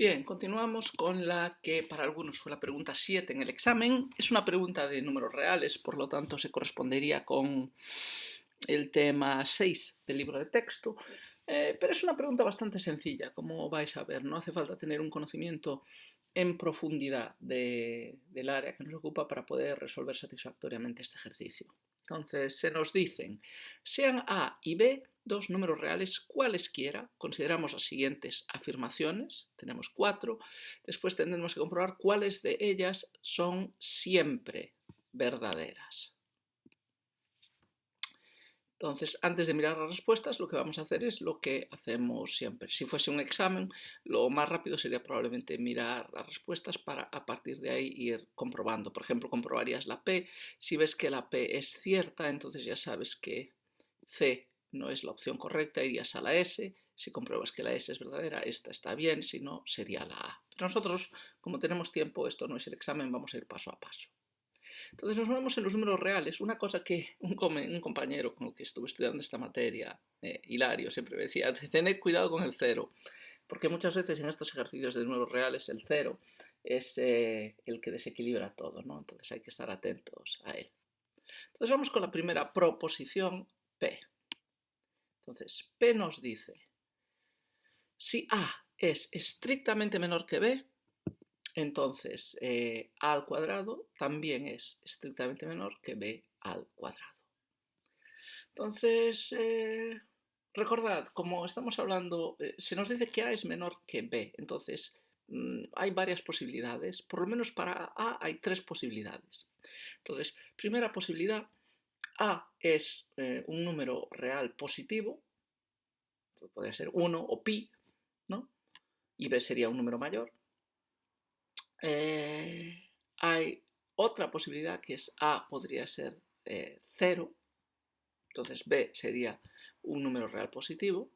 Bien, continuamos con la que para algunos fue la pregunta 7 en el examen. Es una pregunta de números reales, por lo tanto se correspondería con el tema 6 del libro de texto, pero es una pregunta bastante sencilla, como vais a ver. No hace falta tener un conocimiento en profundidad del área que nos ocupa para poder resolver satisfactoriamente este ejercicio. Entonces, se nos dicen, sean A y B dos números reales cualesquiera, consideramos las siguientes afirmaciones, tenemos 4, después tendremos que comprobar cuáles de ellas son siempre verdaderas. Entonces, antes de mirar las respuestas, lo que vamos a hacer es lo que hacemos siempre. Si fuese un examen, lo más rápido sería probablemente mirar las respuestas para a partir de ahí ir comprobando. Por ejemplo, comprobarías la P. Si ves que la P es cierta, entonces ya sabes que C no es la opción correcta, irías a la S. Si compruebas que la S es verdadera, esta está bien, si no, sería la A. Pero nosotros, como tenemos tiempo, esto no es el examen, vamos a ir paso a paso. Entonces nos movemos en los números reales. Una cosa que un compañero con el que estuve estudiando esta materia, Hilario, siempre me decía, tened cuidado con el cero, porque muchas veces en estos ejercicios de números reales el cero es el que desequilibra todo, ¿no? Entonces hay que estar atentos a él. Entonces vamos con la primera proposición, P. Entonces, P nos dice, si A es estrictamente menor que B, entonces a al cuadrado también es estrictamente menor que b al cuadrado. Entonces, recordad, como estamos hablando, se nos dice que a es menor que b, entonces hay varias posibilidades, por lo menos para a hay 3 posibilidades. Entonces, primera posibilidad, a es un número real positivo, podría ser 1 o pi, ¿no? Y b sería un número mayor. Hay otra posibilidad que es A podría ser 0, entonces B sería un número real positivo.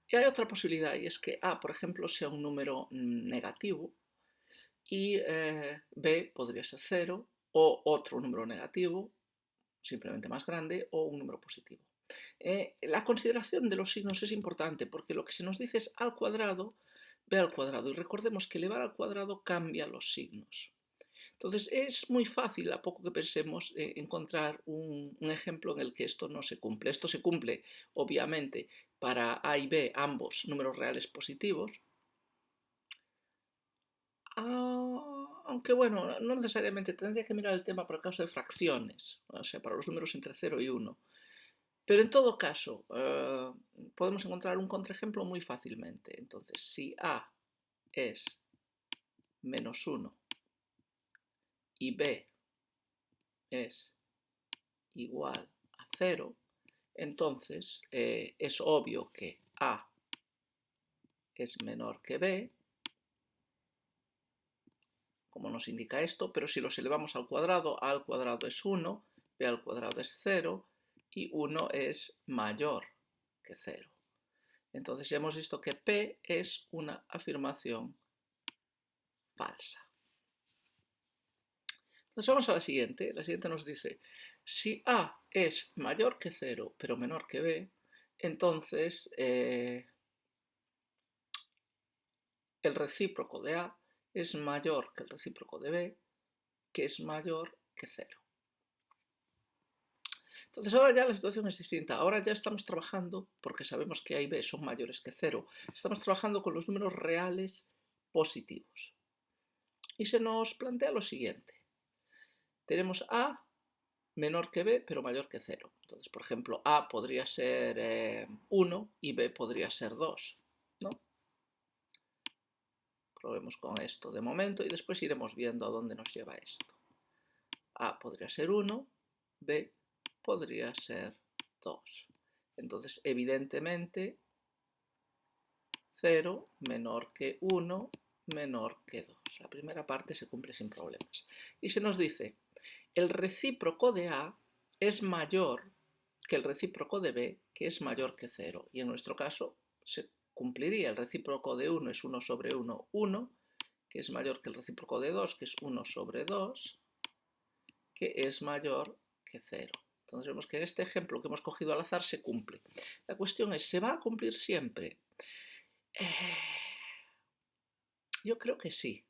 Y hay otra posibilidad y es que A, por ejemplo, sea un número negativo y B podría ser 0 o otro número negativo, simplemente más grande, o un número positivo. La consideración de los signos es importante porque lo que se nos dice es a al cuadrado, b al cuadrado. Y recordemos que elevar al cuadrado cambia los signos. Entonces es muy fácil, a poco que pensemos, encontrar un ejemplo en el que esto no se cumple. Esto se cumple, obviamente, para A y B, ambos números reales positivos. Aunque bueno, no necesariamente, tendría que mirar el tema por el caso de fracciones, o sea, para los números entre 0 y 1. Pero en todo caso, podemos encontrar un contraejemplo muy fácilmente. Entonces, si A es menos 1 y B es igual a 0, entonces es obvio que A es menor que B, como nos indica esto, pero si los elevamos al cuadrado, A al cuadrado es 1, B al cuadrado es 0 y 1 es mayor que 0. Entonces ya hemos visto que P es una afirmación falsa. Entonces vamos a la siguiente. La siguiente nos dice, si A es mayor que 0 pero menor que B, entonces el recíproco de A es mayor que el recíproco de B, que es mayor que 0. Entonces ahora ya la situación es distinta. Ahora ya estamos trabajando, porque sabemos que A y B son mayores que 0, estamos trabajando con los números reales positivos. Y se nos plantea lo siguiente. Tenemos A menor que B, pero mayor que 0. Entonces, por ejemplo, A podría ser 1 y B podría ser 2, ¿no? Probemos con esto de momento y después iremos viendo a dónde nos lleva esto. A podría ser 1, B podría ser 2. Entonces, evidentemente, 0 menor que 1 menor que 2. La primera parte se cumple sin problemas. Y se nos dice, el recíproco de A es mayor que el recíproco de B, que es mayor que 0. Y en nuestro caso se cumpliría. El recíproco de 1 es 1 sobre 1, 1, que es mayor que el recíproco de 2, que es 1 sobre 2, que es mayor que 0. Entonces vemos que en este ejemplo que hemos cogido al azar se cumple. La cuestión es, ¿se va a cumplir siempre? Yo creo que sí.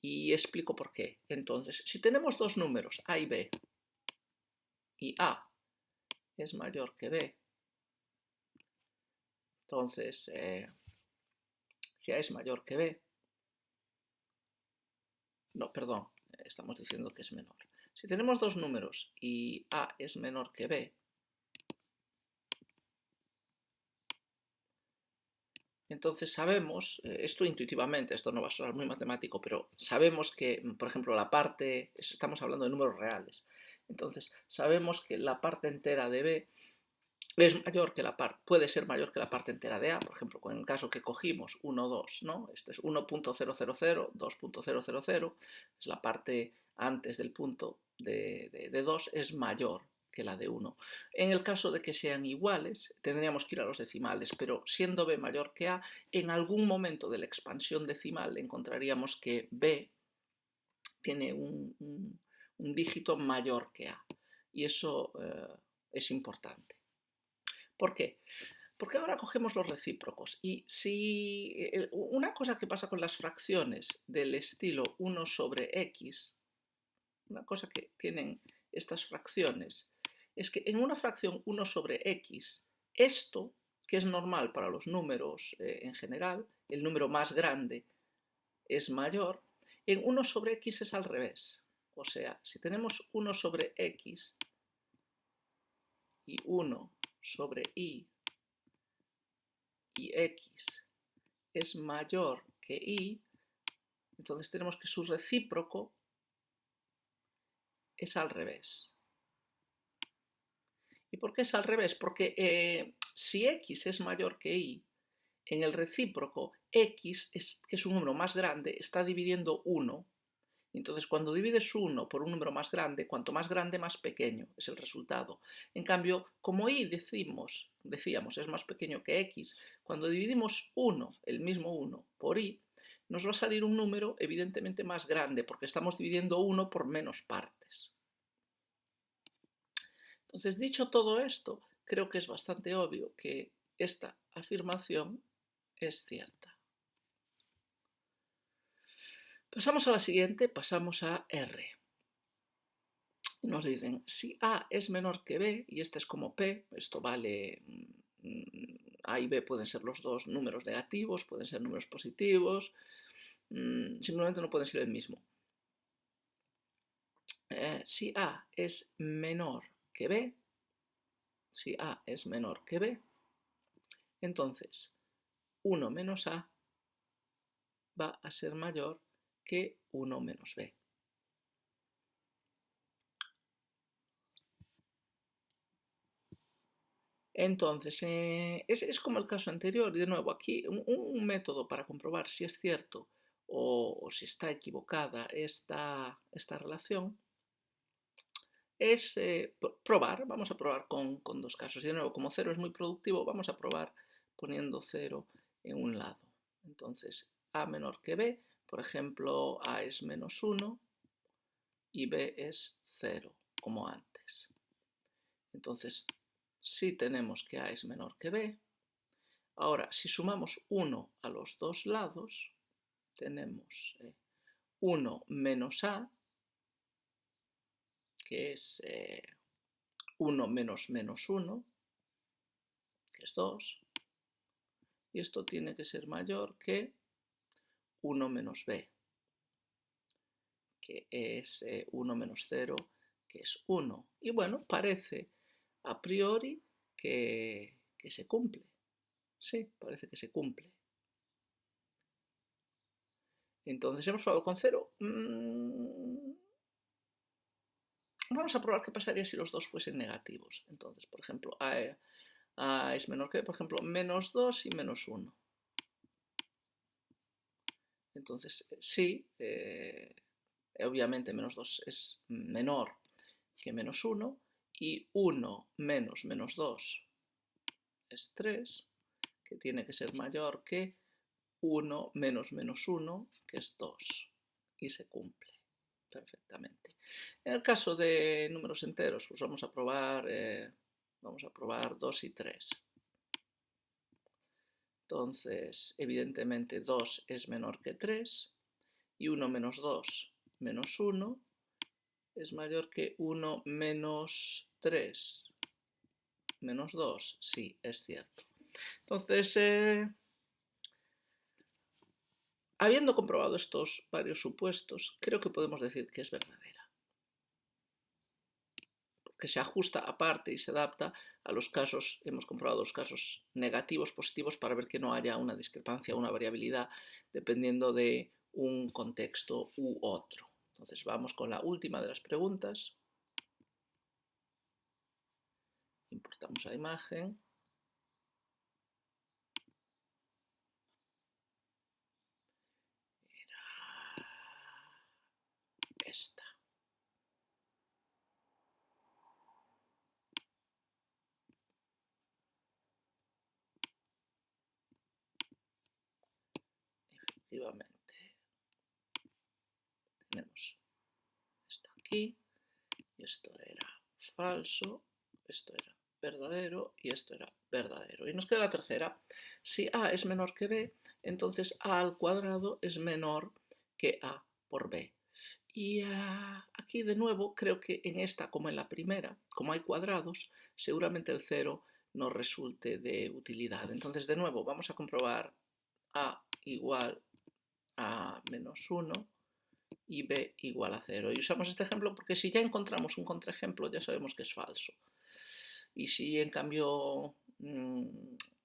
Y explico por qué. Entonces, si tenemos dos números, A y B, y A es mayor que B, entonces, si A es mayor que B, no, perdón, estamos diciendo que es menor. Si tenemos dos números y A es menor que B, entonces sabemos, esto intuitivamente, esto no va a sonar muy matemático, pero sabemos que, por ejemplo, la parte, estamos hablando de números reales, entonces sabemos que la parte entera de B es mayor que la parte, puede ser mayor que la parte entera de A, por ejemplo, con el caso que cogimos 1, 2, ¿no? Esto es 1.000, 2.000, es la parte antes del punto de 2, es mayor que la de 1. En el caso de que sean iguales, tendríamos que ir a los decimales, pero siendo B mayor que A, en algún momento de la expansión decimal encontraríamos que B tiene un dígito mayor que A, y eso es importante. ¿Por qué? Porque ahora cogemos los recíprocos y si una cosa que pasa con las fracciones del estilo 1 sobre x, una cosa que tienen estas fracciones, es que en una fracción 1 sobre x, esto, que es normal para los números en general, el número más grande es mayor, en 1 sobre x es al revés. O sea, si tenemos 1 sobre x y 1 sobre y x es mayor que y, entonces tenemos que su recíproco es al revés. ¿Y por qué es al revés? Porque si x es mayor que y, en el recíproco x, que es un número más grande, está dividiendo 1. Entonces, cuando divides 1 por un número más grande, cuanto más grande, más pequeño es el resultado. En cambio, como y decíamos, es más pequeño que x, cuando dividimos 1, el mismo 1, por y, nos va a salir un número evidentemente más grande, porque estamos dividiendo 1 por menos partes. Entonces, dicho todo esto, creo que es bastante obvio que esta afirmación es cierta. Pasamos a la siguiente, pasamos a R. Nos dicen, si A es menor que B, y este es como P, esto vale, A y B pueden ser los dos números negativos, pueden ser números positivos, simplemente no pueden ser el mismo. Si A es menor que B, si A es menor que B, entonces 1 menos A va a ser mayor que 1 menos B. Entonces, es como el caso anterior, y de nuevo, aquí un método para comprobar si es cierto o si está equivocada esta relación es probar, vamos a probar con dos casos. Y de nuevo, como 0 es muy productivo, vamos a probar poniendo 0 en un lado. Entonces, A menor que B, por ejemplo, A es menos 1 y B es 0, como antes. Entonces, si tenemos que A es menor que B, ahora si sumamos 1 a los dos lados, tenemos 1 menos A, que es 1 menos menos 1, que es 2, y esto tiene que ser mayor que 1 menos B, que es 1 menos 0, que es 1. Y bueno, parece a priori que se cumple. Sí, parece que se cumple. Entonces hemos probado con 0. Vamos a probar qué pasaría si los dos fuesen negativos. Entonces, por ejemplo, A es menor que, por ejemplo, menos 2 y menos 1. Entonces, sí, obviamente menos 2 es menor que menos 1 y 1 menos menos 2 es 3, que tiene que ser mayor que 1 menos menos 1, que es 2, y se cumple perfectamente. En el caso de números enteros, pues vamos a probar 2 y 3. Entonces, evidentemente 2 es menor que 3 y 1 menos 2 menos 1 es mayor que 1 menos 3 menos 2. Sí, es cierto. Entonces, habiendo comprobado estos varios supuestos, creo que podemos decir que es verdadera, porque se ajusta aparte y se adapta a los casos, hemos comprobado los casos negativos, positivos, para ver que no haya una discrepancia, una variabilidad, dependiendo de un contexto u otro. Entonces vamos con la última de las preguntas. Importamos la imagen. Era esta. Efectivamente. Tenemos esto aquí. Y esto era falso. Esto era verdadero y esto era verdadero. Y nos queda la tercera. Si A es menor que B, entonces A al cuadrado es menor que A por B. Y aquí de nuevo creo que en esta como en la primera, como hay cuadrados, seguramente el 0 nos resulte de utilidad. Entonces de nuevo vamos a comprobar A igual a menos 1 y B igual a 0. Y usamos este ejemplo porque si ya encontramos un contraejemplo ya sabemos que es falso. Y si en cambio,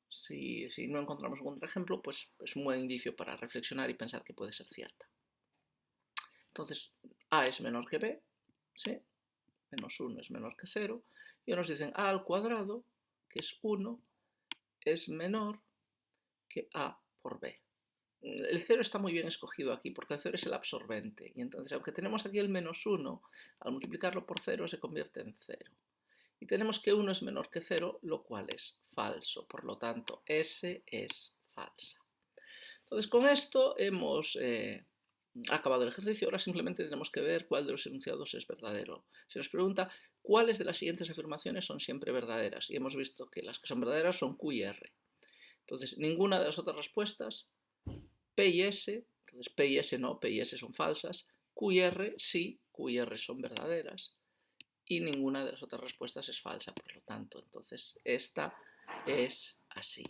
si no encontramos un contraejemplo, pues es un buen indicio para reflexionar y pensar que puede ser cierta. Entonces, A es menor que B, ¿sí? Menos 1 es menor que 0. Y nos dicen A al cuadrado, que es 1, es menor que A por B. El 0 está muy bien escogido aquí porque el 0 es el absorbente. Y entonces, aunque tenemos aquí el menos 1, al multiplicarlo por 0 se convierte en 0. Y tenemos que 1 es menor que 0, lo cual es falso. Por lo tanto, S es falsa. Entonces, con esto hemos acabado el ejercicio. Ahora simplemente tenemos que ver cuál de los enunciados es verdadero. Se nos pregunta cuáles de las siguientes afirmaciones son siempre verdaderas. Y hemos visto que las que son verdaderas son Q y R. Entonces, ninguna de las otras respuestas, P y S, entonces P y S no, P y S son falsas. Q y R sí, Q y R son verdaderas. Y ninguna de las otras respuestas es falsa, por lo tanto, entonces esta es así.